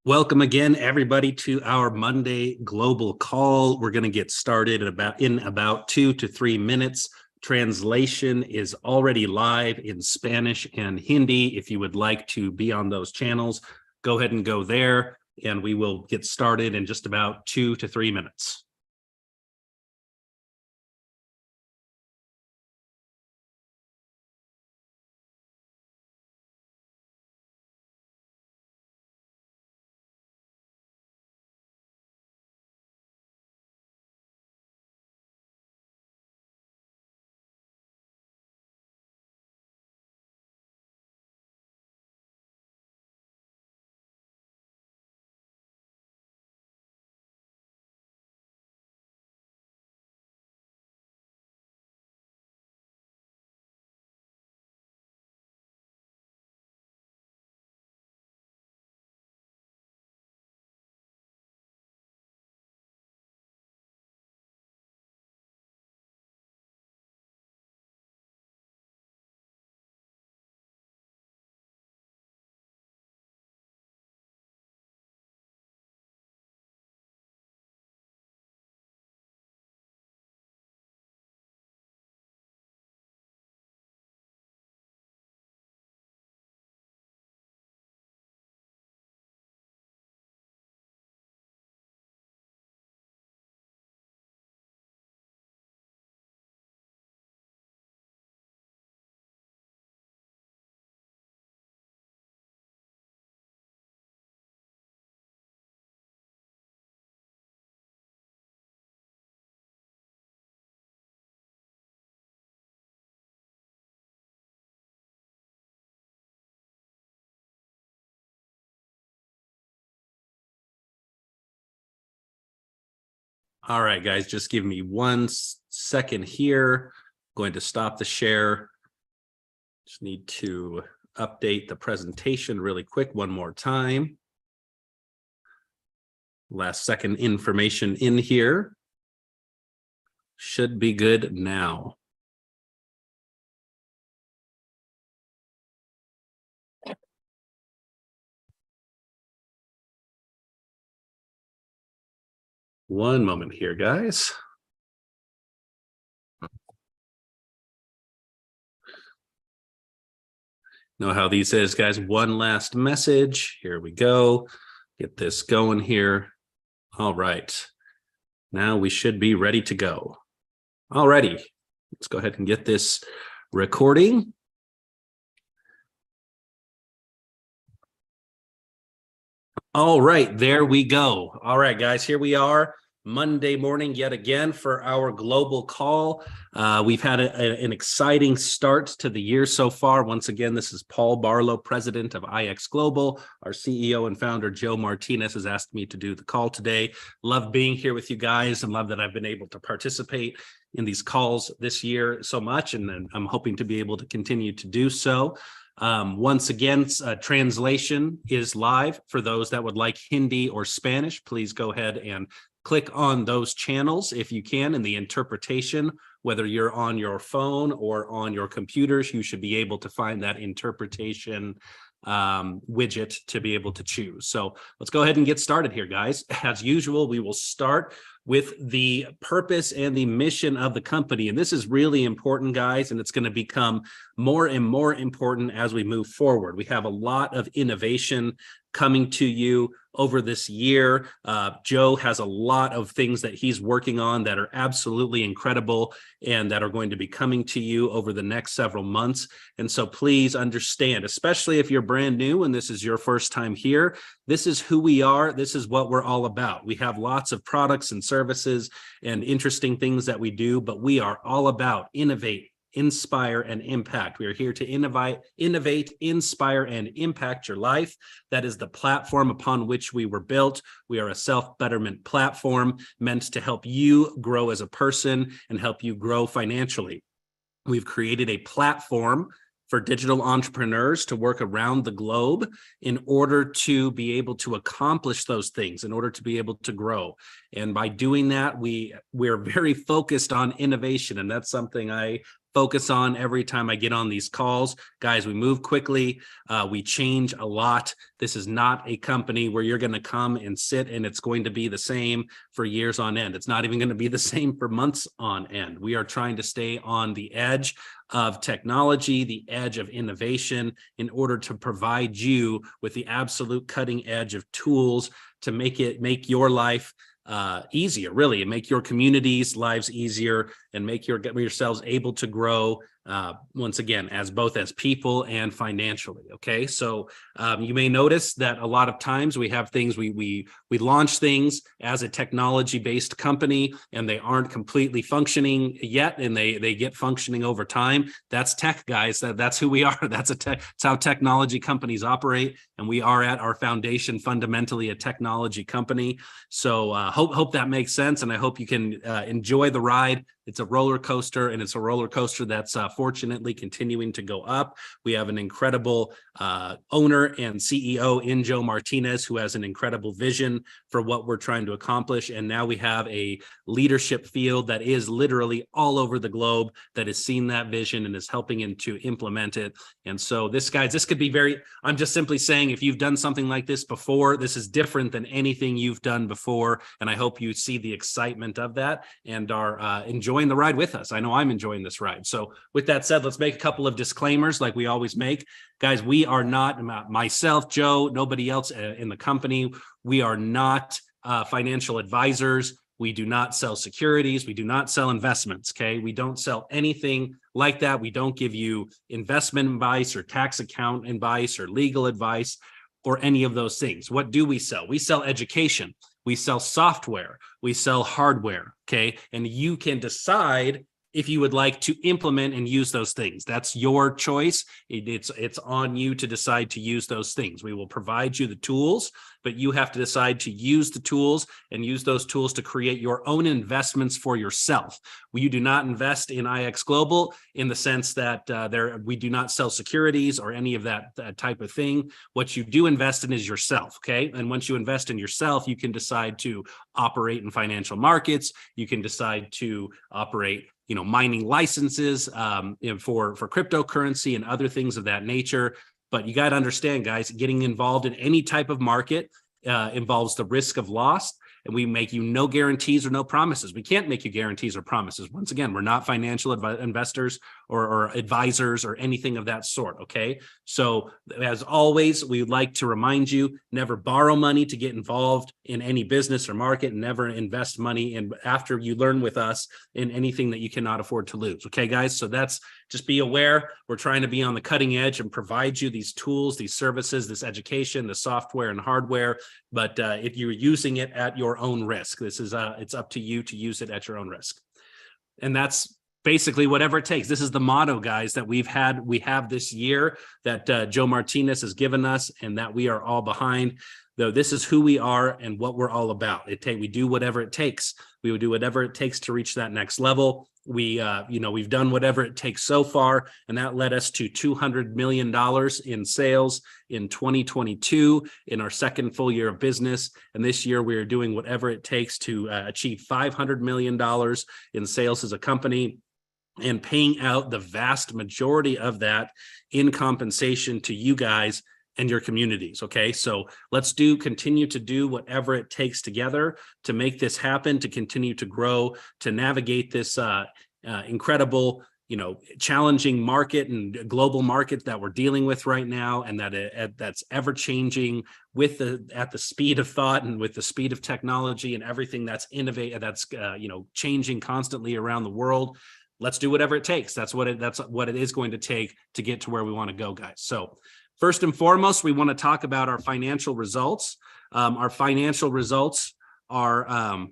Welcome again, everybody, to our Monday global call. We're going to get started in about 2 to 3 minutes. Translation is already live in Spanish and Hindi. If you would like to be on those channels, go ahead and go there, and we will get started in just about 2 to 3 minutes. All right, guys, just give me 1 second here. I'm going to stop the share. Just need to update the presentation really quick one more time. Last second information in here. Should be good now. One moment here, guys. Know how these is, guys. One last message. Here we go. Get this going here. All right. Now we should be ready to go. Alrighty. Let's go ahead and get this recording. All right, there we go. All right, guys, here we are. Monday morning yet again for our global call. We've had an exciting start to the year so far. Once again, this is Paul Barlow, president of IX Global. Our CEO and founder, Joe Martinez, has asked me to do the call today. Love being here with you guys and love that I've been able to participate in these calls this year so much, and I'm hoping to be able to continue to do so. Once again, translation is live. For those that would like Hindi or Spanish, please go ahead and click on those channels if you can in the interpretation. Whether you're on your phone or on your computers, you should be able to find that interpretation widget to be able to choose. So let's go ahead and get started here, guys. As usual, we will start with the purpose and the mission of the company. And this is really important, guys, and it's going to become more and more important as we move forward. We have a lot of innovation coming to you over this year. Joe has a lot of things that he's working on that are absolutely incredible and that are going to be coming to you over the next several months. And so please understand, especially if you're brand new and this is your first time here, this is who we are. This is what we're all about. We have lots of products and services and interesting things that we do, but we are all about innovate, inspire, and impact. We are here to innovate, inspire, and impact your life. That is the platform upon which we were built. We are a self-betterment platform meant to help you grow as a person and help you grow financially. We've created a platform for digital entrepreneurs to work around the globe in order to be able to accomplish those things, in order to be able to grow. And by doing that, we're very focused on innovation. And that's something I focus on every time I get on these calls. Guys, we move quickly. We change a lot. This is not a company where you're going to come and sit and it's going to be the same for years on end. It's not even going to be the same for months on end. We are trying to stay on the edge of technology, the edge of innovation, in order to provide you with the absolute cutting edge of tools to make your life easier, really, and make your communities' lives easier, and make yourselves able to grow once again as both as people and financially. Okay, so you may notice that a lot of times we have things we launch things as a technology based company and they aren't completely functioning yet, and they get functioning over time. That's tech, guys. That's who we are. That's how technology companies operate, and we are at our foundation fundamentally a technology company. So hope that makes sense, and I hope you can enjoy the ride. It's a roller coaster, and it's a roller coaster that's fortunately continuing to go up. We have an incredible owner and CEO in Joe Martinez, who has an incredible vision for what we're trying to accomplish. And now we have a leadership field that is literally all over the globe that has seen that vision and is helping him to implement it. And so this could be I'm just simply saying, if you've done something like this before, this is different than anything you've done before. And I hope you see the excitement of that and are enjoying the ride with us. I know I'm enjoying this ride. So with that said, let's make a couple of disclaimers like we always make. Guys, we are not, myself, Joe, nobody else in the company, we are not financial advisors. We do not sell securities. We do not sell investments, okay? We don't sell anything like that. We don't give you investment advice or tax account advice or legal advice or any of those things. What do we sell? We sell education. We sell software. We sell hardware, okay? And you can decide if you would like to implement and use those things. That's your choice. It's on you to decide to use those things. We will provide you the tools, but you have to decide to use the tools and use those tools to create your own investments for yourself. We do not invest in IX Global in the sense that we do not sell securities or any of that type of thing. What you do invest in is yourself, okay? And once you invest in yourself, you can decide to operate in financial markets. You can decide to operate mining licenses for cryptocurrency and other things of that nature. But you got to understand, guys, getting involved in any type of market involves the risk of loss. And we make you no guarantees or no promises. We can't make you guarantees or promises. Once again, we're not financial investors or advisors or anything of that sort, okay? So as always, we would like to remind you, never borrow money to get involved in any business or market, and never invest money in after you learn with us in anything that you cannot afford to lose, okay, guys? So just be aware. We're trying to be on the cutting edge and provide you these tools, these services, this education, the software and hardware. But if you're using it at your own risk, it's up to you to use it at your own risk. And that's basically whatever it takes. This is the motto, guys, that we have this year that Joe Martinez has given us and that we are all behind. Though this is who we are and what we're all about. We do whatever it takes. We will do whatever it takes to reach that next level. We've done whatever it takes so far, and that led us to $200 million in sales in 2022 in our second full year of business. And this year we are doing whatever it takes to achieve $500 million in sales as a company, and paying out the vast majority of that in compensation to you guys and your communities. Okay, so let's continue to do whatever it takes together to make this happen, to continue to grow, to navigate this incredible, challenging market and global market that we're dealing with right now, and that's ever changing at the speed of thought and with the speed of technology and everything that's changing constantly around the world. Let's do whatever it takes. That's what it is going to take to get to where we want to go, guys. So first and foremost, we want to talk about our financial results. Our financial results are,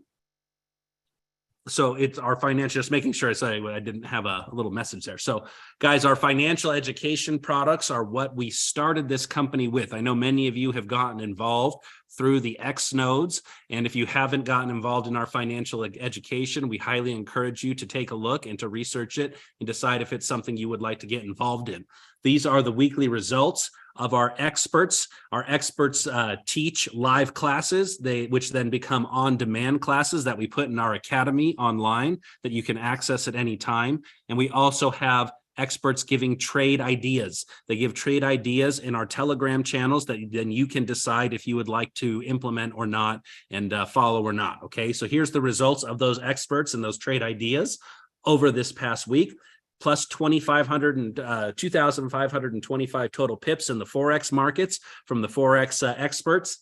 just making sure I didn't have a little message there. So guys, our financial education products are what we started this company with. I know many of you have gotten involved through the X nodes. And if you haven't gotten involved in our financial education, we highly encourage you to take a look and to research it and decide if it's something you would like to get involved in. These are the weekly results. of our experts. Our experts teach live classes, which then become on-demand classes that we put in our academy online that you can access at any time. And we also have experts giving trade ideas. They give trade ideas in our Telegram channels that then you can decide if you would like to implement or not and follow or not. Okay, so here's the results of those experts and those trade ideas over this past week. Plus 2,525 total pips in the Forex markets from the Forex experts,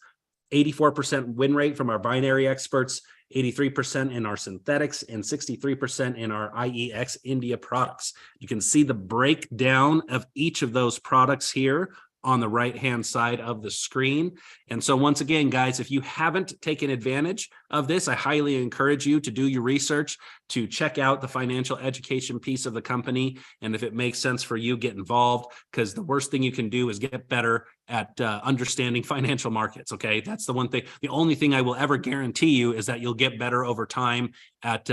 84% win rate from our binary experts, 83% in our synthetics, and 63% in our IEX India products. You can see the breakdown of each of those products here on the right-hand side of the screen. And so once again, guys, if you haven't taken advantage of this, I highly encourage you to do your research, to check out the financial education piece of the company. And if it makes sense for you, get involved, because the worst thing you can do is get better at understanding financial markets. Okay, that's the one thing. The only thing I will ever guarantee you is that you'll get better over time at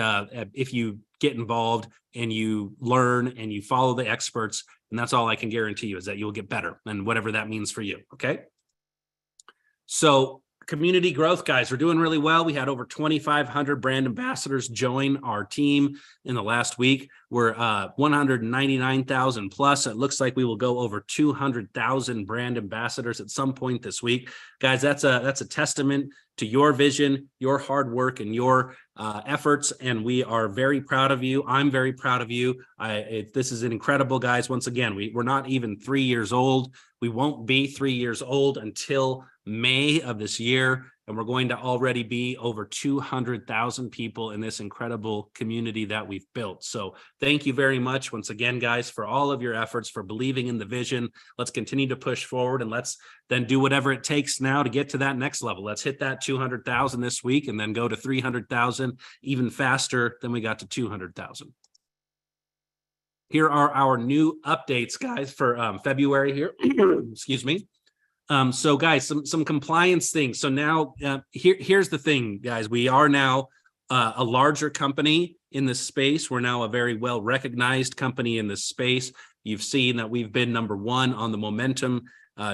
if you get involved and you learn and you follow the experts. And that's all I can guarantee you, is that you'll get better, and whatever that means for you. Okay. So community growth, guys, we're doing really well. We had over 2,500 brand ambassadors join our team in the last week. We're 199,000 plus. It looks like we will go over 200,000 brand ambassadors at some point this week. Guys, that's a testament to your vision, your hard work, and your efforts, and we are very proud of you. I'm very proud of you. This is incredible, guys. Once again, we're not even 3 years old. We won't be 3 years old until May of this year, and we're going to already be over 200,000 people in this incredible community that we've built. So thank you very much once again, guys, for all of your efforts, for believing in the vision. Let's continue to push forward, and let's then do whatever it takes now to get to that next level. Let's hit that 200,000 this week and then go to 300,000 even faster than we got to 200,000. Here are our new updates, guys, for February here. Excuse me. So guys, some compliance things. So now here's the thing, guys. We are now a larger company in this space. We're now a very well recognized company in this space. You've seen that we've been #1 on the momentum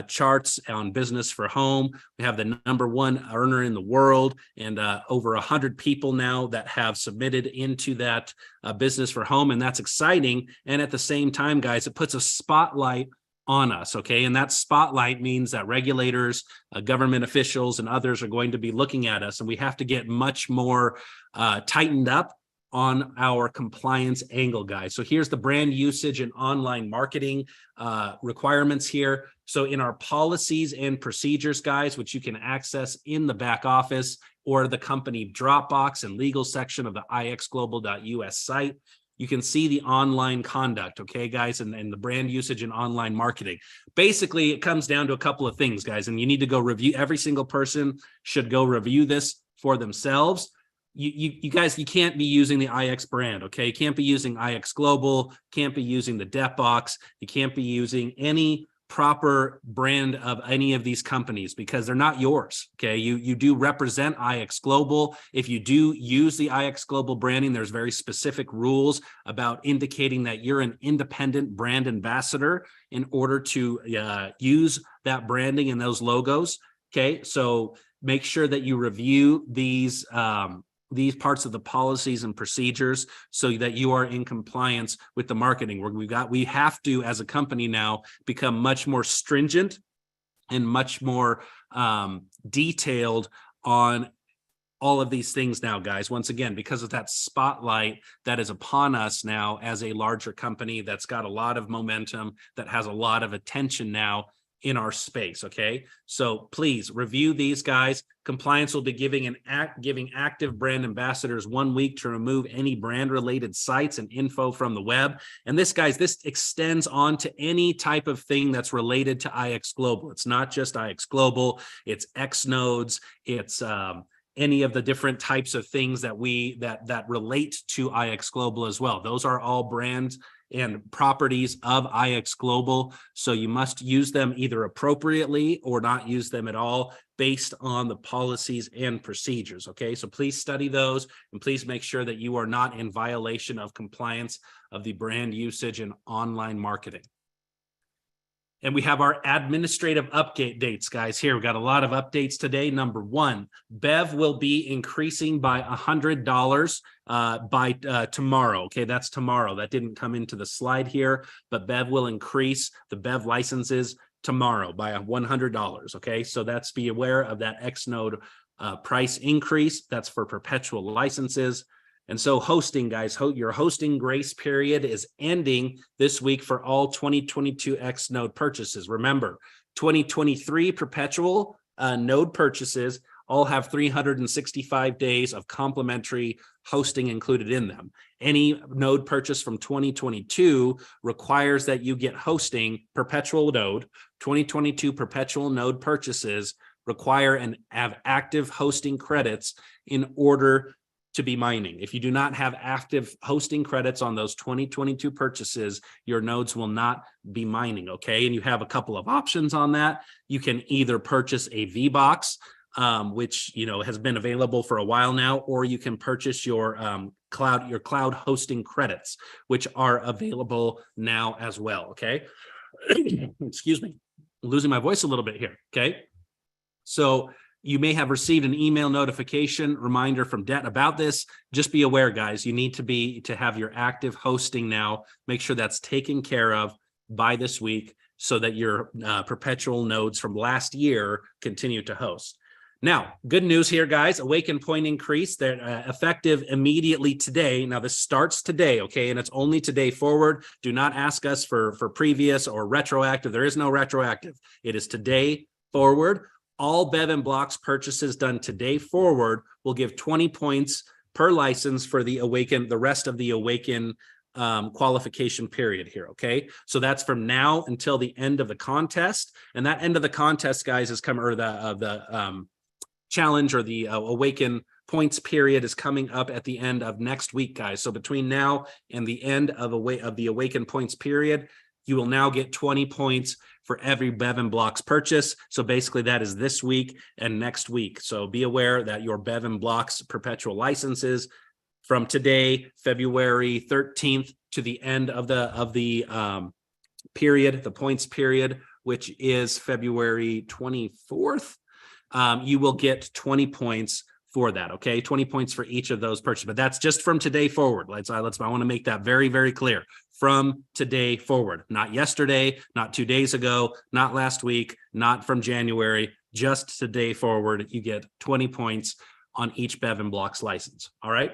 charts on Business for Home. We have the #1 earner in the world, and over 100 people now that have submitted into that Business for Home, and that's exciting. And at the same time, guys, it puts a spotlight on us, okay? And that spotlight means that regulators, government officials, and others are going to be looking at us, and we have to get much more tightened up on our compliance angle, guys. So here's the brand usage and online marketing requirements here. So in our policies and procedures, guys, which you can access in the back office or the company Dropbox and legal section of the ixglobal.us site, you can see the online conduct, okay, guys, and the brand usage and online marketing. Basically, it comes down to a couple of things, guys, and you need to go review. Every single person should go review this for themselves. You guys, you can't be using the IX brand, okay? You can't be using IX Global, can't be using the DebtBox, you can't be using any proper brand of any of these companies because they're not yours, okay? You do represent IX Global. If you do use the IX Global branding, there's very specific rules about indicating that you're an independent brand ambassador in order to use that branding and those logos, okay? So make sure that you review these parts of the policies and procedures so that you are in compliance with the marketing. We have to, as a company now, become much more stringent and much more detailed on all of these things now, guys. Once again, because of that spotlight that is upon us now as a larger company that's got a lot of momentum, that has a lot of attention now in our space, okay? So please review these, guys. Compliance will be giving active brand ambassadors 1 week to remove any brand-related sites and info from the web. And this, guys, this extends on to any type of thing that's related to IX Global. It's not just IX Global, it's Xnodes, it's any of the different types of things that that relate to IX Global as well. Those are all brands and properties of IX Global. So you must use them either appropriately or not use them at all based on the policies and procedures, okay? So please study those and please make sure that you are not in violation of compliance of the brand usage and online marketing. And we have our administrative update dates, guys. Here, we got a lot of updates today. Number one, BEV will be increasing by $100 by tomorrow. Okay, that's tomorrow. That didn't come into the slide here, but BEV will increase the BEV licenses tomorrow by $100. Okay, so that's, be aware of that Xnode price increase. That's for perpetual licenses. And so hosting, guys, your hosting grace period is ending this week for all 2022 Xnode purchases. Remember, 2023 perpetual node purchases all have 365 days of complimentary hosting included in them. Any node purchase from 2022 requires that you get hosting perpetual node. 2022 perpetual node purchases require and have active hosting credits in order to be mining. If you do not have active hosting credits on those 2022 purchases, your nodes will not be mining, okay? And you have a couple of options on that. You can either purchase a VBox, which has been available for a while now, or you can purchase your cloud hosting credits, which are available now as well, okay? Excuse me, I'm losing my voice a little bit here, okay? So you may have received an email notification reminder from DET about this. Just be aware, guys, you need to have your active hosting now. Make sure that's taken care of by this week so that your perpetual nodes from last year continue to host. Now, good news here, guys. Awaken point increase. They're effective immediately today. Now, this starts today, okay? And it's only today forward. Do not ask us for previous or retroactive. There is no retroactive. It is today forward. All Bevan Blocks purchases done today forward will give 20 points per license for the rest of the Awaken qualification period here, okay? So that's from now until the end of the contest. And that end of the contest, guys, is coming, or the challenge or the Awaken points period is coming up at the end of next week, guys. So between now and the end of the Awaken points period, you will now get 20 points for every Bevan Blocks purchase. So basically that is this week and next week. So be aware that your Bevan Blocks perpetual licenses from today, February 13th, to the end of the period, the points period, which is February 24th, you will get 20 points for that, okay? 20 points for each of those purchases, but that's just from today forward. I want to make that very, very clear. From today forward, not yesterday, not 2 days ago, not last week, not from January, just today forward, you get 20 points on each Bevan Blocks license, all right?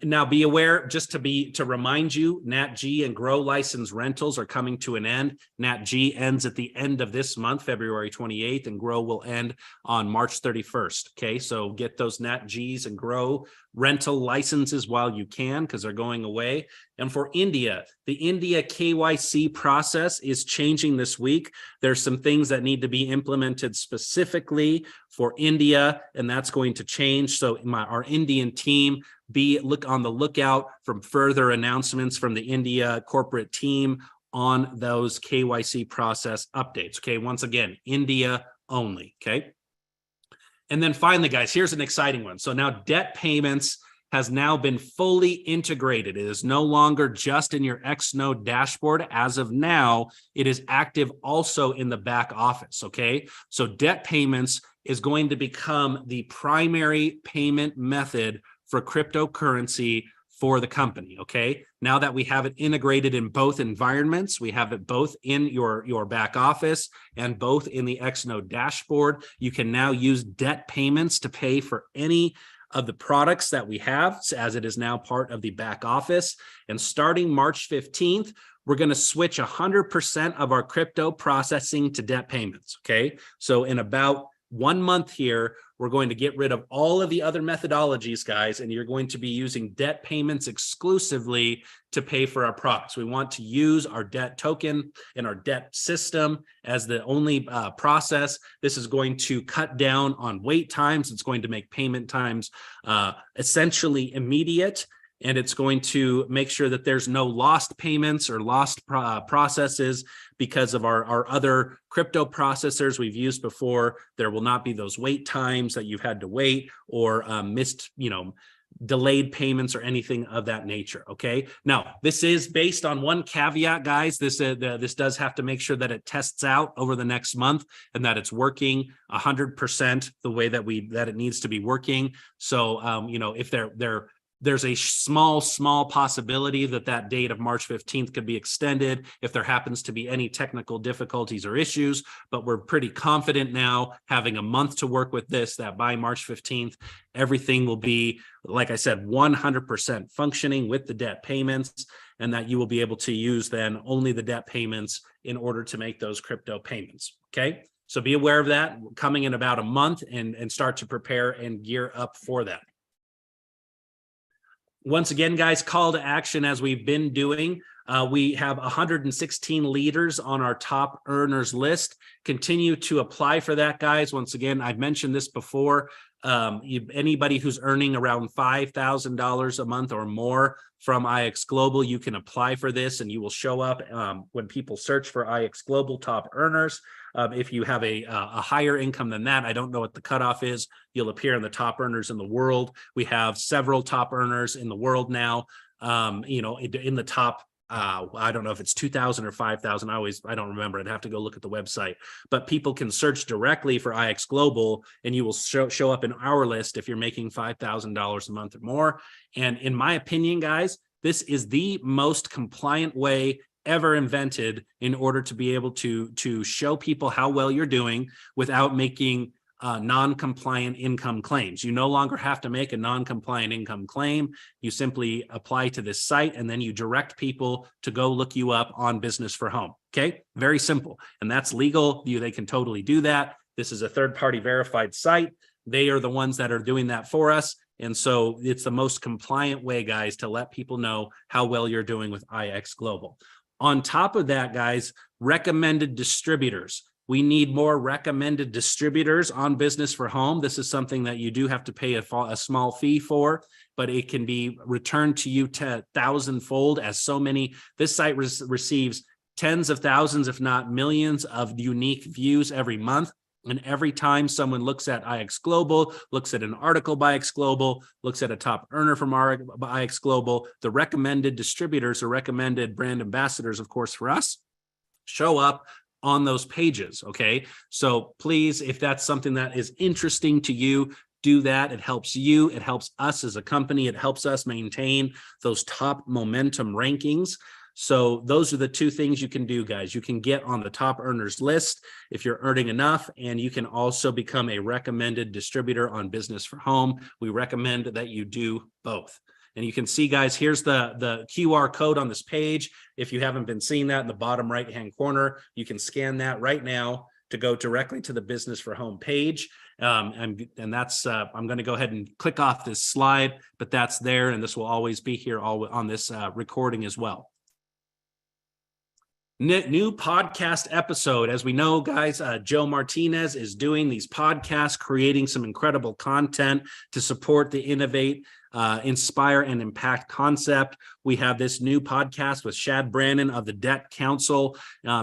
Now be aware, just to remind you, NatG and Grow license rentals are coming to an end. NatG ends at the end of this month, February 28th, and Grow will end on March 31st. Okay, so get those NatGs and Grow rental licenses while you can, because they're going away. And for India, the India KYC process is changing this week. There's some things that need to be implemented specifically for India, and that's going to change. So our Indian team, look on the lookout for further announcements from the India corporate team on those KYC process updates. Okay, once again, India only. Okay. And then finally, guys, here's an exciting one. So now debt payments has now been fully integrated. It is no longer just in your Xnode dashboard. As of now, it is active also in the back office. Okay, so debt payments is going to become the primary payment method for cryptocurrency for the company, okay? Now that we have it integrated in both environments, we have it both in your back office and both in the Xnode dashboard, you can now use debt payments to pay for any of the products that we have, as it is now part of the back office. And starting March 15th, we're going to switch 100% of our crypto processing to debt payments, okay? So in about 1 month here, we're going to get rid of all of the other methodologies, guys, and you're going to be using debt payments exclusively to pay for our products. We want to use our debt token and our debt system as the only process. This is going to cut down on wait times. It's going to make payment times essentially immediate. And it's going to make sure that there's no lost payments or lost processes because of our other crypto processors we've used before. There will not be those wait times that you've had to wait or missed delayed payments or anything of that nature. Okay. Now, this is based on one caveat, guys. This does have to make sure that it tests out over the next month and that it's working 100% the way that it needs to be working. So, if there's a small possibility that date of March 15th could be extended if there happens to be any technical difficulties or issues, but we're pretty confident now, having a month to work with this, that by March 15th, everything will be, like I said, 100% functioning with the debt payments, and that you will be able to use then only the debt payments in order to make those crypto payments. Okay. So be aware of that coming in about a month, and start to prepare and gear up for that. Once again, guys, call to action as we've been doing. We have 116 leaders on our top earners list. Continue to apply for that, guys. Once again, I've mentioned this before. Anybody who's earning around $5,000 a month or more from IX Global, you can apply for this, and you will show up when people search for IX Global top earners. If you have a higher income than that, I don't know what the cutoff is, you'll appear in the top earners in the world. We have several top earners in the world now, in the top, I don't know if it's 2,000 or 5,000. I don't remember. I'd have to go look at the website, but people can search directly for IX Global, and you will show up in our list if you're making $5,000 a month or more. And in my opinion, guys, this is the most compliant way ever invented in order to be able to show people how well you're doing without making non-compliant income claims. You no longer have to make a non-compliant income claim. You simply apply to this site, and then you direct people to go look you up on Business for Home. Okay, very simple. And that's legal. They can totally do that. This is a third-party verified site. They are the ones that are doing that for us. And so it's the most compliant way, guys, to let people know how well you're doing with IX Global. On top of that, guys, recommended distributors. We need more recommended distributors on Business for Home. This is something that you do have to pay a small fee for, but it can be returned to you 1,000-fold, as so many. This site receives tens of thousands, if not millions, of unique views every month. And every time someone looks at IX Global, looks at an article by IX Global, looks at a top earner from IX Global, the recommended distributors or recommended brand ambassadors, of course, for us, show up on those pages. Okay. So please, if that's something that is interesting to you, do that. It helps you. It helps us as a company. It helps us maintain those top momentum rankings. So those are the two things you can do, guys. You can get on the top earners list if you're earning enough, and you can also become a recommended distributor on Business for Home. We recommend that you do both. And you can see, guys, here's the QR code on this page. If you haven't been seeing that in the bottom right-hand corner, you can scan that right now to go directly to the Business for Home page. And that's, I'm going to go ahead and click off this slide, but that's there, and this will always be here on this recording as well. New podcast episode. As we know, guys, Joe Martinez is doing these podcasts, creating some incredible content to support the Innovate, Inspire, and Impact concept. We have this new podcast with Shad Brannon of the Debt Council.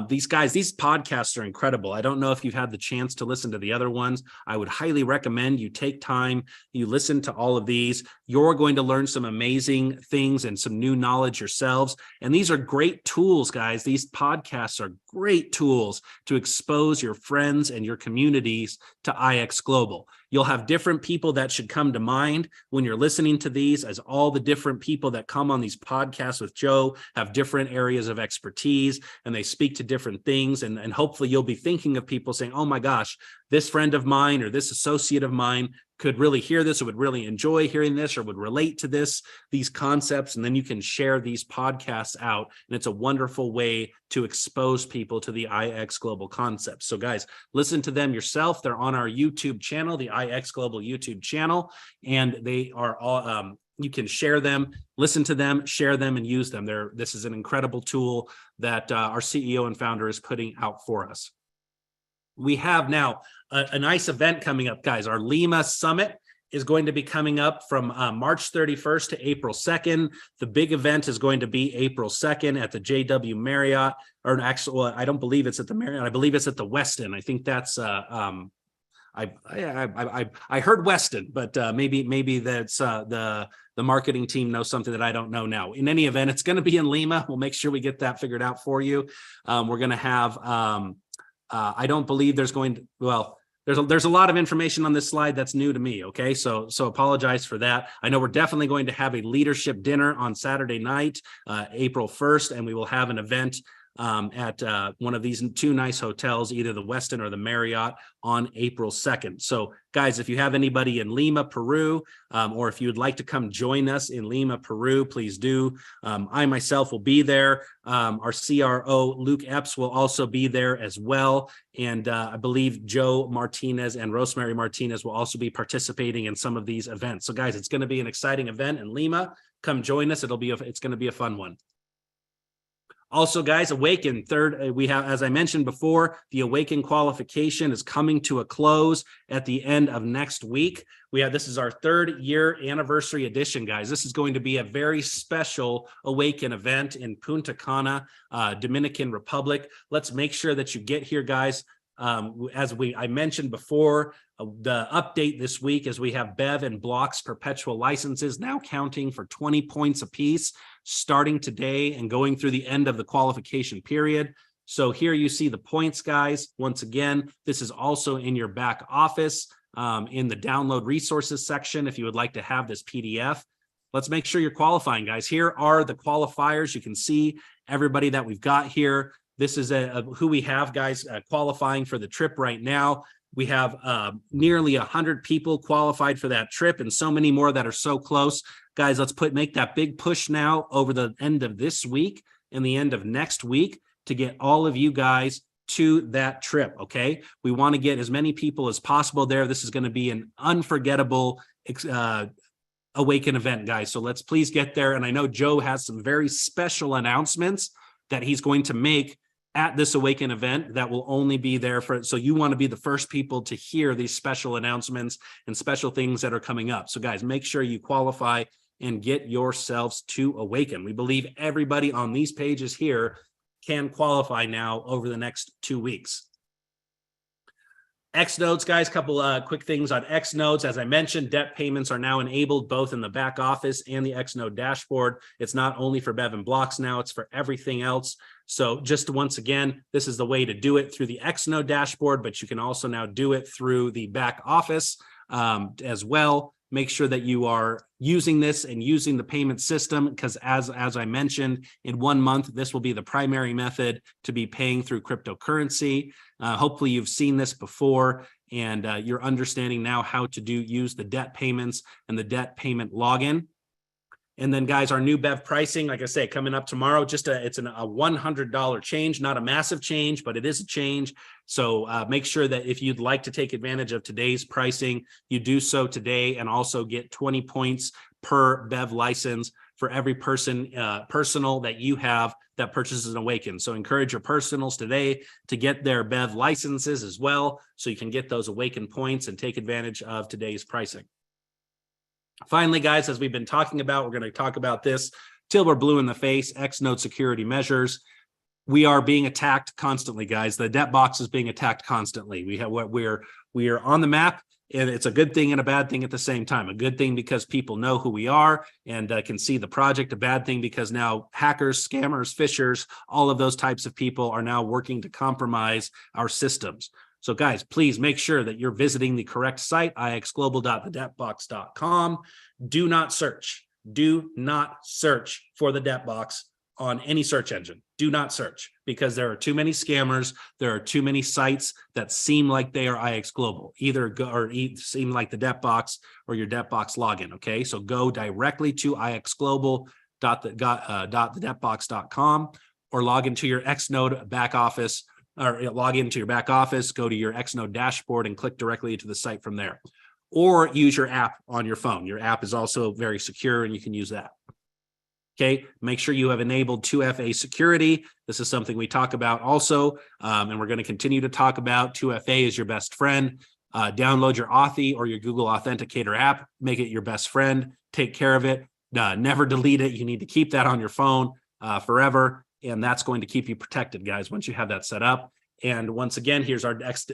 These podcasts are incredible. I don't know if you've had the chance to listen to the other ones. I would highly recommend you take time, you listen to all of these. You're going to learn some amazing things and some new knowledge yourselves. And these are great tools, guys. These podcasts are great tools to expose your friends and your communities to IX Global. You'll have different people that should come to mind when you're listening to these, as all the different people that come on these podcasts with Joe have different areas of expertise, and they speak to different things. And hopefully you'll be thinking of people saying, oh my gosh, this friend of mine or this associate of mine could really hear this, or would really enjoy hearing this, or would relate to these concepts. And then you can share these podcasts out. And it's a wonderful way to expose people to the IX Global concepts. So guys, listen to them yourself. They're on our YouTube channel, the IX Global YouTube channel, and they are all, you can share them, listen to them, share them, and use them. This is an incredible tool that our CEO and founder is putting out for us. We have now a nice event coming up, guys. Our Lima Summit is going to be coming up from March 31st to April 2nd. The big event is going to be April 2nd at the JW Marriott, or actually, well, I don't believe it's at the Marriott. I believe it's at the Westin. I think that's I heard Weston, but maybe that's the marketing team knows something that I don't know now. In any event, it's going to be in Lima. We'll make sure we get that figured out for you. We're going to have I don't believe there's going to, well, there's a lot of information on this slide that's new to me. Okay. So apologize for that. I know we're definitely going to have a leadership dinner on Saturday night, April 1st, and we will have an event at one of these two nice hotels, either the Westin or the Marriott, on April 2nd. So guys, if you have anybody in Lima, Peru, or if you would like to come join us in Lima, Peru, please do. I myself will be there. Our CRO, Luke Epps, will also be there as well. And I believe Joe Martinez and Rosemary Martinez will also be participating in some of these events. So guys, it's going to be an exciting event in Lima. Come join us. It's going to be a fun one. Also, guys, Awaken third, we have, as I mentioned before, the Awaken qualification is coming to a close at the end of next week. This is our 3rd year anniversary edition, guys. This is going to be a very special Awaken event in Punta Cana, Dominican Republic. Let's make sure that you get here, guys. As I mentioned before, the update this week is we have Bev and Block's perpetual licenses now counting for 20 points apiece, starting today and going through the end of the qualification period. So here you see the points, guys. Once again, this is also in your back office in the download resources section if you would like to have this PDF. Let's make sure you're qualifying, guys. Here are the qualifiers. You can see everybody that we've got here. This is who we have, guys, qualifying for the trip right now. We have nearly 100 people qualified for that trip and so many more that are so close. Guys, let's make that big push now over the end of this week and the end of next week to get all of you guys to that trip, okay? We want to get as many people as possible there. This is going to be an unforgettable Awaken event, guys. So let's please get there. And I know Joe has some very special announcements that he's going to make at this Awaken event that will only be there for, so you want to be the first people to hear these special announcements and special things that are coming up. So guys, make sure you qualify and get yourselves to Awaken. We believe everybody on these pages here can qualify now over the next 2 weeks. X-Nodes, guys, couple quick things on X-Nodes. As I mentioned, debt payments are now enabled both in the back office and the X-Node dashboard. It's not only for Bev and Blocks now, it's for everything else. So just once again, this is the way to do it through the X-Node dashboard, but you can also now do it through the back office as well. Make sure that you are using this and using the payment system because as I mentioned, in 1 month, this will be the primary method to be paying through cryptocurrency. Hopefully you've seen this before and you're understanding now how to use the debt payments and the debt payment login. And then guys, our new Bev pricing, like I say, coming up tomorrow, it's a $100 change, not a massive change, but it is a change. So make sure that if you'd like to take advantage of today's pricing, you do so today and also get 20 points per Bev license for every personal that you have that purchases an Awaken. So encourage your personals today to get their Bev licenses as well, so you can get those Awaken points and take advantage of today's pricing. Finally, guys, as we've been talking about, we're going to talk about this till we're blue in the face, X-Node security measures. We are being attacked constantly, guys. The debt box is being attacked constantly. We are on the map, and it's a good thing and a bad thing at the same time. A good thing because people know who we are and can see the project. A bad thing because now hackers, scammers, phishers, all of those types of people are now working to compromise our systems. So guys, please make sure that you're visiting the correct site, ixglobal.thedebtbox.com. Do not search for the debt box on any search engine. Do not search because there are too many scammers. There are too many sites that seem like they are IX Global, either seem like the debt box or your debt box login. Okay, so go directly to ixglobal.thedebtbox.com or log into your X-Node back office. Or log into your back office, go to your X-Node dashboard and click directly to the site from there. Or use your app on your phone. Your app is also very secure and you can use that. Okay, make sure you have enabled 2FA security. This is something we talk about also, and we're going to continue to talk about. 2FA is your best friend. Download your Authy or your Google Authenticator app. Make it your best friend. Take care of it. Never delete it. You need to keep that on your phone forever. And that's going to keep you protected, guys, once you have that set up. And once again, here's our next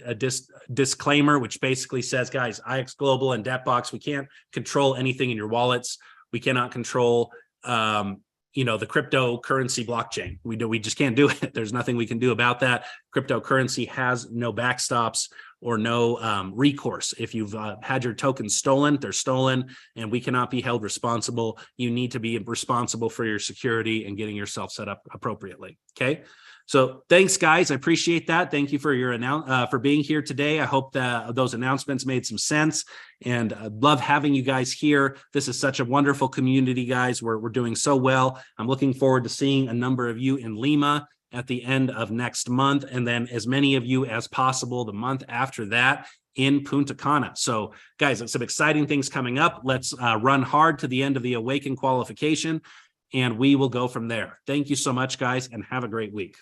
disclaimer, which basically says, guys, IX Global and DebtBox, we can't control anything in your wallets. We cannot control, the cryptocurrency blockchain. We just can't do it. There's nothing we can do about that. Cryptocurrency has no backstops or no recourse. If you've had your tokens stolen, they're stolen, and we cannot be held responsible. You need to be responsible for your security and getting yourself set up appropriately. Okay. So thanks, guys. I appreciate that. Thank you for your for being here today. I hope that those announcements made some sense, and I love having you guys here. This is such a wonderful community, guys. We're doing so well. I'm looking forward to seeing a number of you in Lima at the end of next month, and then as many of you as possible the month after that in Punta Cana. So, guys, some exciting things coming up. Let's run hard to the end of the Awaken qualification, and we will go from there. Thank you so much, guys, and have a great week.